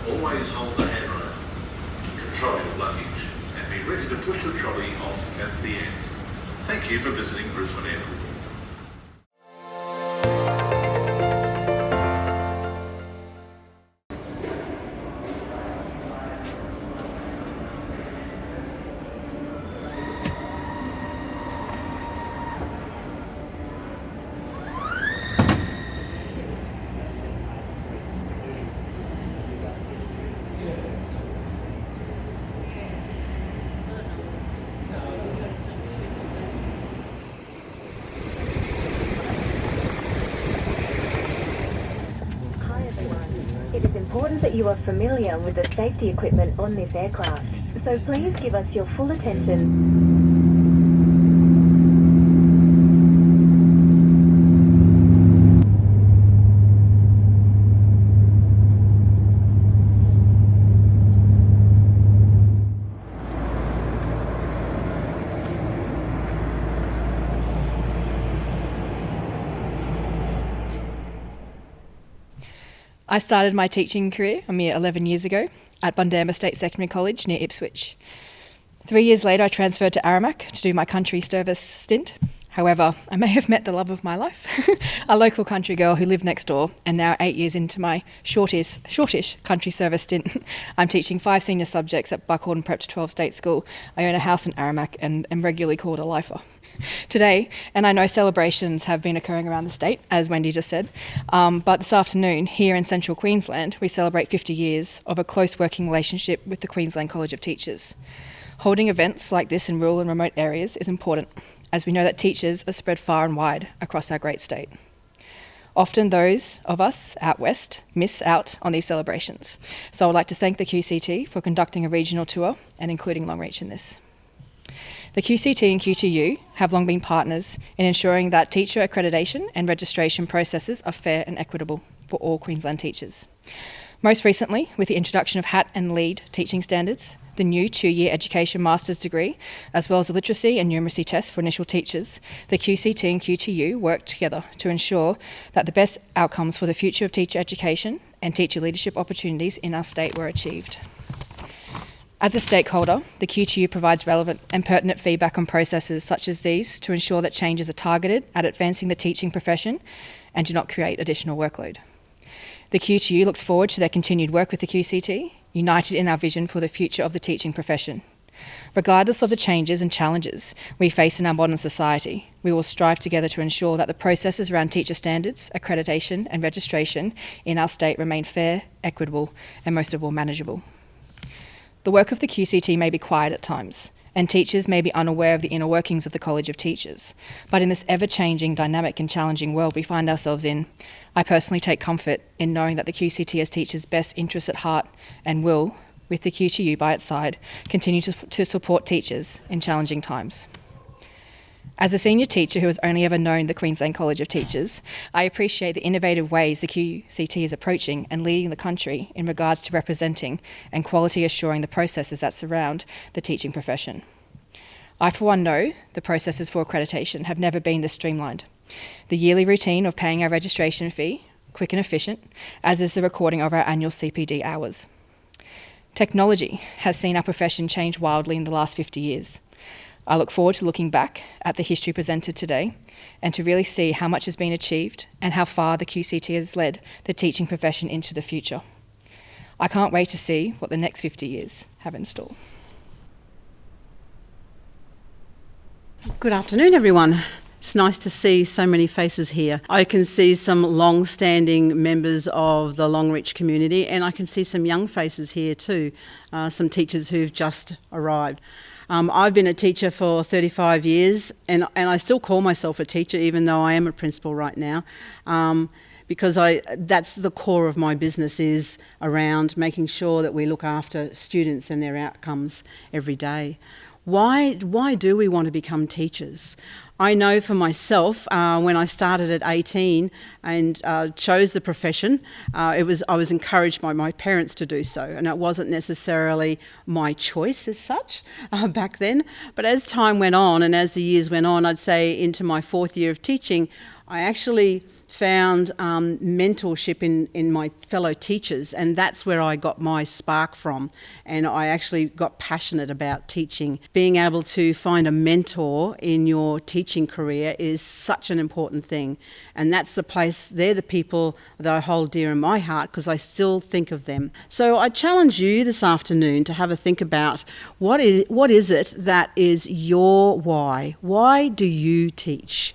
Always hold the handrail, control your luggage, and be ready to push your trolley off at the end. Thank you for visiting Brisbane Airport. It is important that you are familiar with the safety equipment on this aircraft, so please give us your full attention. I started my teaching career a mere 11 years ago at Bundamba State Secondary College near Ipswich. 3 years later, I transferred to Aramac to do my country service stint. However, I may have met the love of my life, a local country girl who lived next door, and now 8 years into my shortish country service stint, I'm teaching 5 senior subjects at Buckhorn Prep to 12 State School. I own a house in Aramac and am regularly called a lifer. Today, and I know celebrations have been occurring around the state, as Wendy just said, but this afternoon here in central Queensland, we celebrate 50 years of a close working relationship with the Queensland College of Teachers. Holding events like this in rural and remote areas is important, as we know that teachers are spread far and wide across our great state. Often those of us out west miss out on these celebrations, so I would like to thank the QCT for conducting a regional tour and including Longreach in this. The QCT and QTU have long been partners in ensuring that teacher accreditation and registration processes are fair and equitable for all Queensland teachers. Most recently, with the introduction of HAT and LEAD teaching standards, the new 2-year education master's degree, as well as the literacy and numeracy tests for initial teachers, the QCT and QTU worked together to ensure that the best outcomes for the future of teacher education and teacher leadership opportunities in our state were achieved. As a stakeholder, the QTU provides relevant and pertinent feedback on processes such as these to ensure that changes are targeted at advancing the teaching profession and do not create additional workload. The QTU looks forward to their continued work with the QCT, united in our vision for the future of the teaching profession. Regardless of the changes and challenges we face in our modern society, we will strive together to ensure that the processes around teacher standards, accreditation and registration in our state remain fair, equitable and most of all manageable. The work of the QCT may be quiet at times, and teachers may be unaware of the inner workings of the College of Teachers. But in this ever-changing, dynamic and challenging world we find ourselves in, I personally take comfort in knowing that the QCT has teachers' best interests at heart and will, with the QTU by its side, continue to support teachers in challenging times. As a senior teacher who has only ever known the Queensland College of Teachers, I appreciate the innovative ways the QCT is approaching and leading the country in regards to representing and quality assuring the processes that surround the teaching profession. I, for one, know the processes for accreditation have never been this streamlined. The yearly routine of paying our registration fee, quick and efficient, as is the recording of our annual CPD hours. Technology has seen our profession change wildly in the last 50 years. I look forward to looking back at the history presented today and to really see how much has been achieved and how far the QCT has led the teaching profession into the future. I can't wait to see what the next 50 years have in store. Good afternoon, everyone. It's nice to see so many faces here. I can see some long-standing members of the Longreach community, and I can see some young faces here too, some teachers who've just arrived. I've been a teacher for 35 years and I still call myself a teacher even though I am a principal right now, because that's the core of my business, is around making sure that we look after students and their outcomes every day. Why do we want to become teachers? I know for myself, when I started at 18 and chose the profession, I was encouraged by my parents to do so, and it wasn't necessarily my choice as such back then. But as time went on and as the years went on, I'd say into my 4th year of teaching, I actually found mentorship in my fellow teachers, and that's where I got my spark from. And I actually got passionate about teaching. Being able to find a mentor in your teaching career is such an important thing. And that's the place, they're the people that I hold dear in my heart because I still think of them. So I challenge you this afternoon to have a think about what is it that is your why? Why do you teach?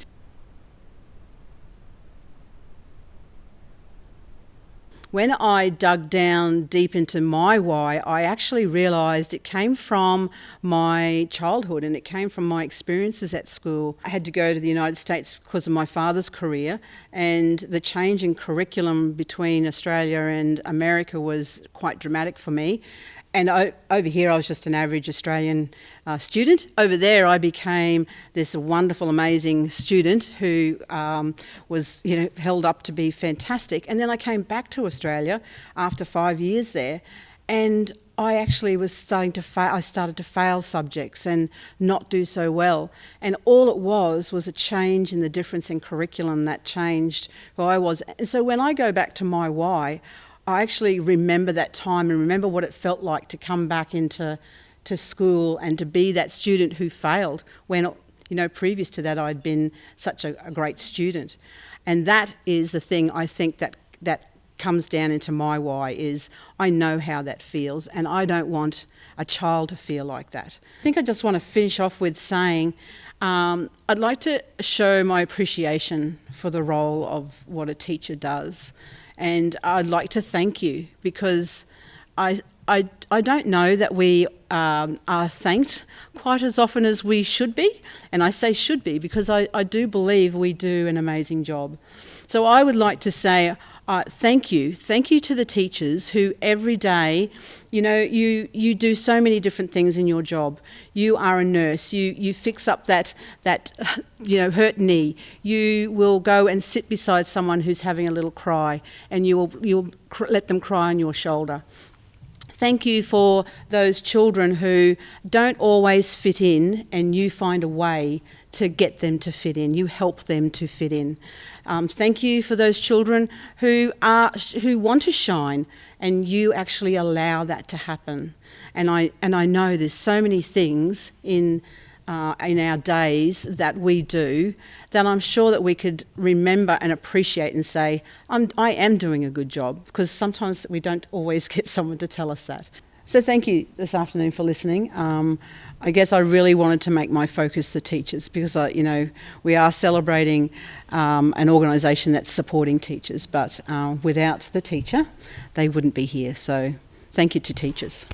When I dug down deep into my why, I actually realised it came from my childhood and it came from my experiences at school. I had to go to the United States because of my father's career, and the change in curriculum between Australia and America was quite dramatic for me. And over here, I was just an average Australian student. Over there, I became this wonderful, amazing student who was, held up to be fantastic. And then I came back to Australia after 5 years there, and I actually was starting to fail. I started to fail subjects and not do so well. And all it was a change in the difference in curriculum that changed who I was. And so when I go back to my why, I actually remember that time and remember what it felt like to come back into school and to be that student who failed when, previous to that I'd been such a great student. And that is the thing I think that comes down into my why is I know how that feels and I don't want a child to feel like that. I think I just want to finish off with saying I'd like to show my appreciation for the role of what a teacher does. And I'd like to thank you because I don't know that we are thanked quite as often as we should be. And I say should be because I do believe we do an amazing job. So I would like to say thank you. Thank you to the teachers who every day, you do so many different things in your job. You are a nurse. You fix up that hurt knee. You will go and sit beside someone who's having a little cry, and you'll let them cry on your shoulder. Thank you for those children who don't always fit in, and you find a way to get them to fit in. You help them to fit in. Thank you for those children who want to shine, and you actually allow that to happen. And I know there's so many things in our days that we do that I'm sure that we could remember and appreciate and say, I am doing a good job, because sometimes we don't always get someone to tell us that. So thank you this afternoon for listening. I guess I really wanted to make my focus the teachers because, we are celebrating an organisation that's supporting teachers, but without the teacher, they wouldn't be here. So thank you to teachers.